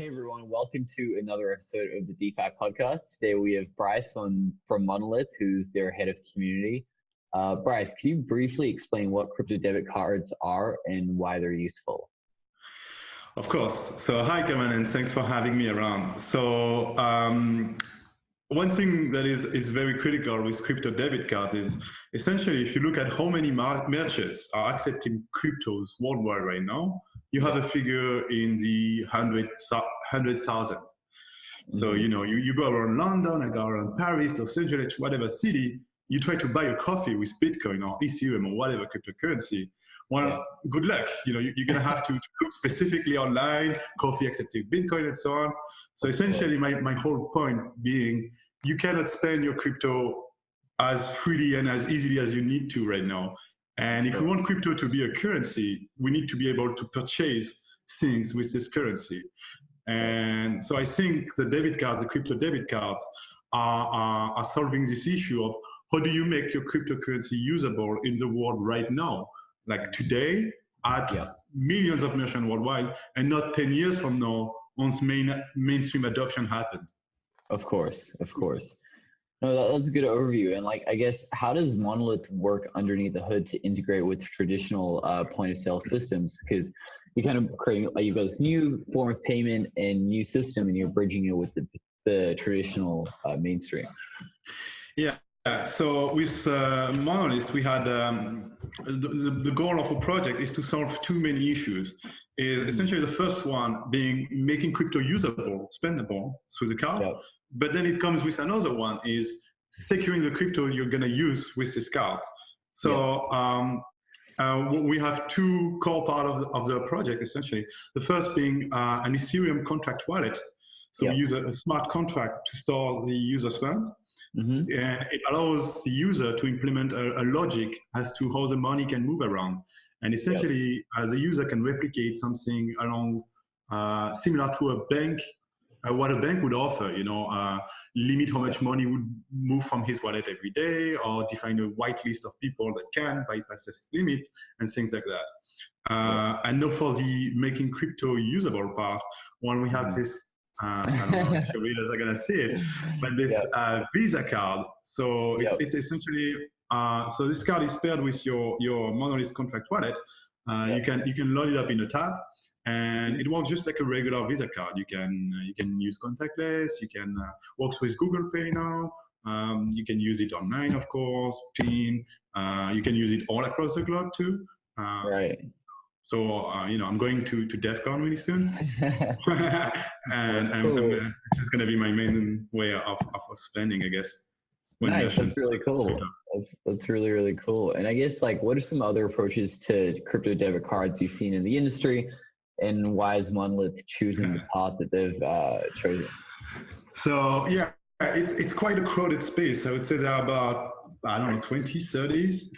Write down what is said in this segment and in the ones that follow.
Hey everyone, welcome to another episode of the DeFi Podcast. Today we have Brice from Monolith, who's their head of community. Brice, can you briefly explain what crypto debit cards are and why they're useful? Of course. So hi, Kevin, and thanks for having me around. So one thing that is very critical with crypto debit cards is essentially if you look at how many merchants are accepting cryptos worldwide right now, you have a figure in the 100,000. So, you go around London, I go around Paris, Los Angeles, whatever city, you try to buy a coffee with Bitcoin or Ethereum or whatever cryptocurrency. Well, good luck. You're going to have to look specifically online, coffee accepting Bitcoin and so on. So essentially my whole point being, you cannot spend your crypto as freely and as easily as you need to right now. And if we want crypto to be a currency, we need to be able to purchase things with this currency. And so I think the debit cards, the crypto debit cards are solving this issue of how do you make your cryptocurrency usable in the world right now? Like today, at millions of merchants worldwide, and not 10 years from now once mainstream adoption happened. Of course. No, that's a good overview. And I guess, how does Monolith work underneath the hood to integrate with traditional point of sale systems? Because you're kind of creating, you've got this new form of payment and new system, and you're bridging it with the traditional mainstream. Yeah. So with Monolith, we had the goal of a project is to solve two main issues. Is essentially the first one being making crypto usable, spendable through the card. Yep. But then it comes with another one is securing the crypto you're going to use with this card. So we have two core parts of the project, essentially. The first being an Ethereum contract wallet. So we use a smart contract to store the user's funds. And it allows the user to implement a logic as to how the money can move around. And essentially, the user can replicate something along similar to a bank, what a bank would offer, limit how much money would move from his wallet every day, or define a white list of people that can bypass this limit and things like that. And now for the making crypto usable part, when we have this, I don't know if your readers are going to see it, but this Visa card. So it's essentially, so this card is paired with your Monolith contract wallet. You can load it up in a tab, and it works just like a regular Visa card. You can use contactless. You can works with Google Pay now. You can use it online, of course. PIN. You can use it all across the globe too. So, I'm going to DEF CON really soon. and this is going to be my main way of spending, I guess. Nice, that's really cool. That's really, really cool. And I guess, what are some other approaches to crypto debit cards you've seen in the industry, and why is Monolith choosing the path that they've chosen? So, it's quite a crowded space. I would say there are about, 20, 30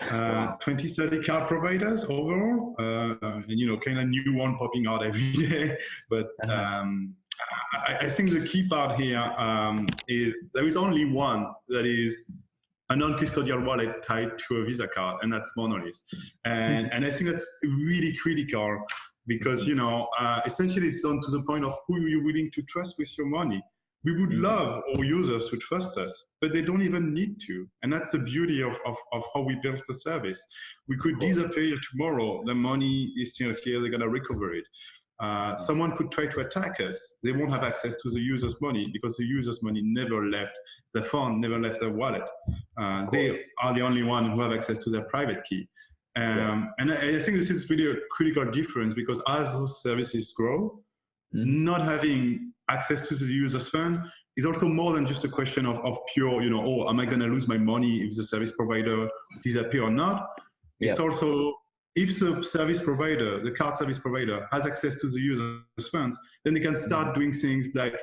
card providers overall, and kind of new one popping out every day. But I think the key part here is there is only one that is a non-custodial wallet tied to a Visa card, and that's Monolith. And I think that's really critical because essentially it's down to the point of who you're willing to trust with your money. We would love our users to trust us, but they don't even need to. And that's the beauty of how we built the service. We could disappear tomorrow. The money is still here. They're going to recover it. Someone could try to attack us. They won't have access to the user's money because the user's money never left the phone, never left their wallet. They are the only one who have access to their private key. And I think this is really a critical difference because as those services grow, not having access to the user's fund is also more than just a question of pure, am I going to lose my money if the service provider disappear or not? It's also, if the service provider, the card service provider, has access to the user's funds, then they can start doing things like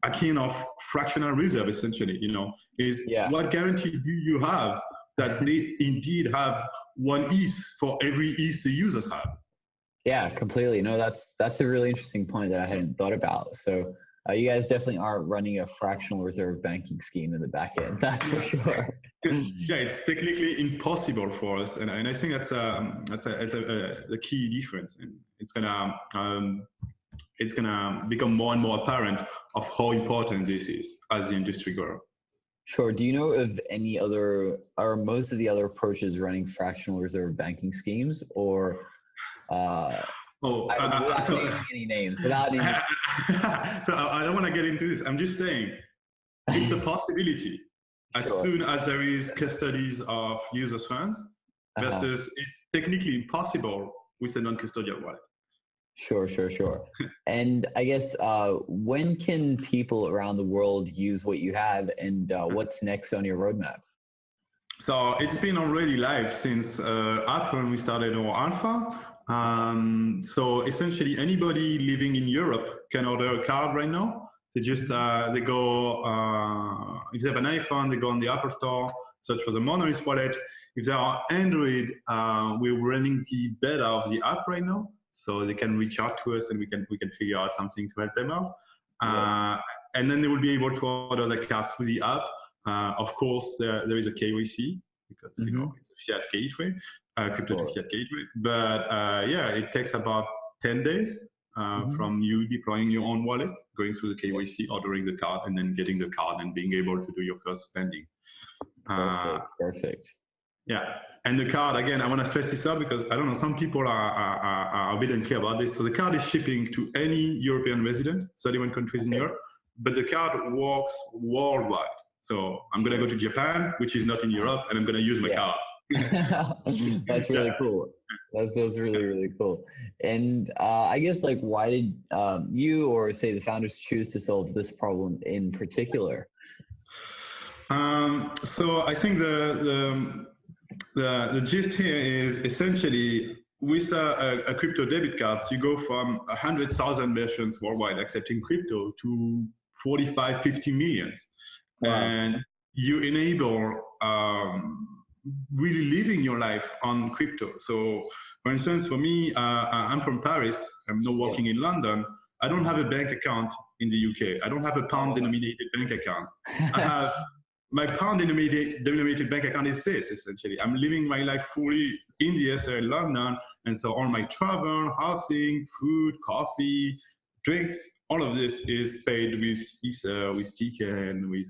a kind of fractional reserve, essentially, what guarantee do you have that they indeed have one ETH for every ETH the users have? Yeah, completely. No, that's a really interesting point that I hadn't thought about. So you guys definitely are running a fractional reserve banking scheme in the back end, that's for sure. Yeah, it's technically impossible for us, and I think that's a key difference, and it's gonna it's going to become more and more apparent of how important this is as the industry grows. Sure. Do you know of any other, or most of the other approaches running fractional reserve banking schemes, or without naming any names, without naming. So I don't want to get into this. I'm just saying it's a possibility as soon as there is custodies of users' funds versus it's technically impossible with a non-custodial wallet. Sure. And I guess when can people around the world use what you have, and what's next on your roadmap? So it's been already live since April when we started our alpha. So essentially anybody living in Europe can order a card right now. They just, they go, if they have an iPhone, they go on the Apple Store, search for the Monolith wallet. If they are Android, we're running the beta of the app right now. So they can reach out to us and we can figure out something to help them out. And then they will be able to order the cards through the app. Of course, there is a KYC because you know it's a fiat gateway, crypto to fiat gateway. But yeah, it takes about 10 days from you deploying your own wallet, going through the KYC, ordering the card, and then getting the card and being able to do your first spending. Perfect. Yeah, and the card, again, I want to stress this out because I don't know, some people are a bit unclear about this. So the card is shipping to any European resident, 31 countries in Europe, but the card works worldwide. So I'm going to go to Japan, which is not in Europe, and I'm going to use my card. That's really cool. That's really, really cool. And I guess, like, why did you or say the founders choose to solve this problem in particular? So I think the gist here is essentially with a crypto debit card, you go from 100,000 merchants worldwide accepting crypto to 45, 50 million. Wow. And you enable really living your life on crypto. So for instance, for me, I'm from Paris. I'm not working in London. I don't have a bank account in the UK. I don't have a pound denominated bank account. I have my pound denominated bank account is this, essentially. I'm living my life fully in the SA in London. And so all my travel, housing, food, coffee, drinks, all of this is paid with Ether, with TKN, with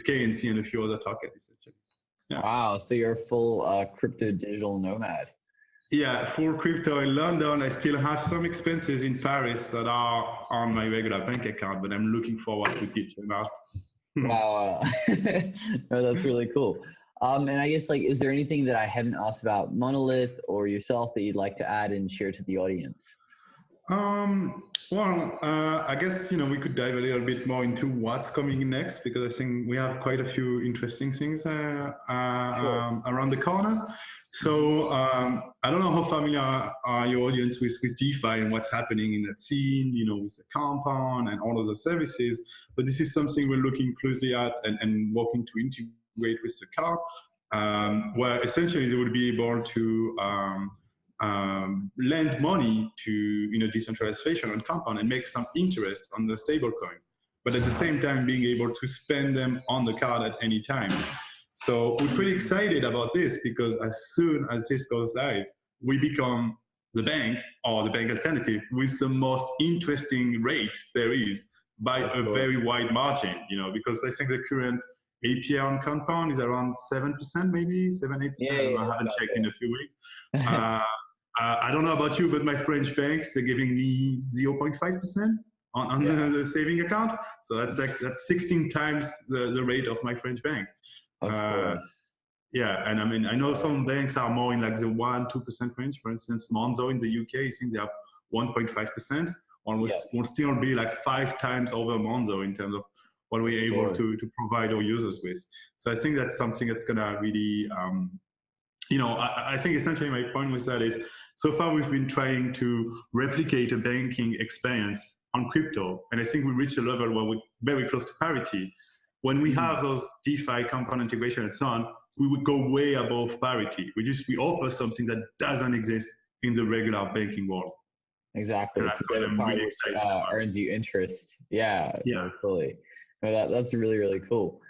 KNC and a few other tokens, essentially. Yeah. Wow, so you're a full crypto digital nomad. Yeah, full crypto in London. I still have some expenses in Paris that are on my regular bank account, but I'm looking forward to teach them out. Wow, no, that's really cool. And I guess, like, is there anything that I haven't asked about Monolith or yourself that you'd like to add and share to the audience? Well, I guess, we could dive a little bit more into what's coming next, because I think we have quite a few interesting things around the corner. So I don't know how familiar are your audience with DeFi and what's happening in that scene, with the compound and all of the services, but this is something we're looking closely at and working to integrate with the card, where essentially they will be able to lend money to decentralized fashion on compound and make some interest on the stablecoin, but at the same time being able to spend them on the card at any time. So we're pretty excited about this because as soon as this goes live, we become the bank or the bank alternative with the most interesting rate there is by a very wide margin, because I think the current APR on compound is around 7%, maybe 7-8%. I haven't checked in a few weeks. I don't know about you, but my French banks, they're giving me 0.5% on the saving account. So that's 16 times the rate of my French bank. Yeah, and I mean, I know some banks are more in like the 1-2% range. For instance, Monzo in the UK, I think they have 1.5%, or will still be like 5 times over Monzo in terms of what we're able to provide our users with. So I think that's something that's gonna really, I think essentially my point with that is, so far we've been trying to replicate a banking experience on crypto, and I think we reached a level where we're very close to parity. When we have those DeFi compound integration and so on, we would go way above parity. We offer something that doesn't exist in the regular banking world. Exactly. That's what I'm really excited about. Earns you interest. Yeah. Fully. No, that's really, really cool.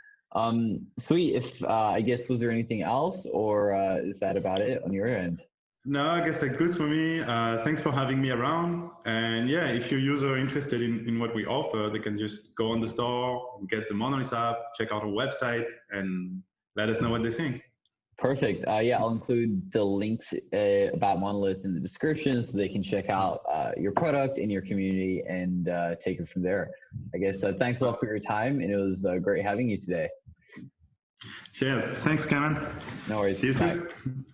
Sweet. If I guess, was there anything else, or is that about it on your end? No, I guess that's good for me. Thanks for having me around. And yeah, if your users are interested in what we offer, they can just go on the store, get the Monolith app, check out our website, and let us know what they think. Perfect. Yeah, I'll include the links about Monolith in the description so they can check out your product in your community and take it from there. I guess thanks a lot for your time, and it was great having you today. Cheers. Thanks, Cameron. No worries. See you Bye. soon.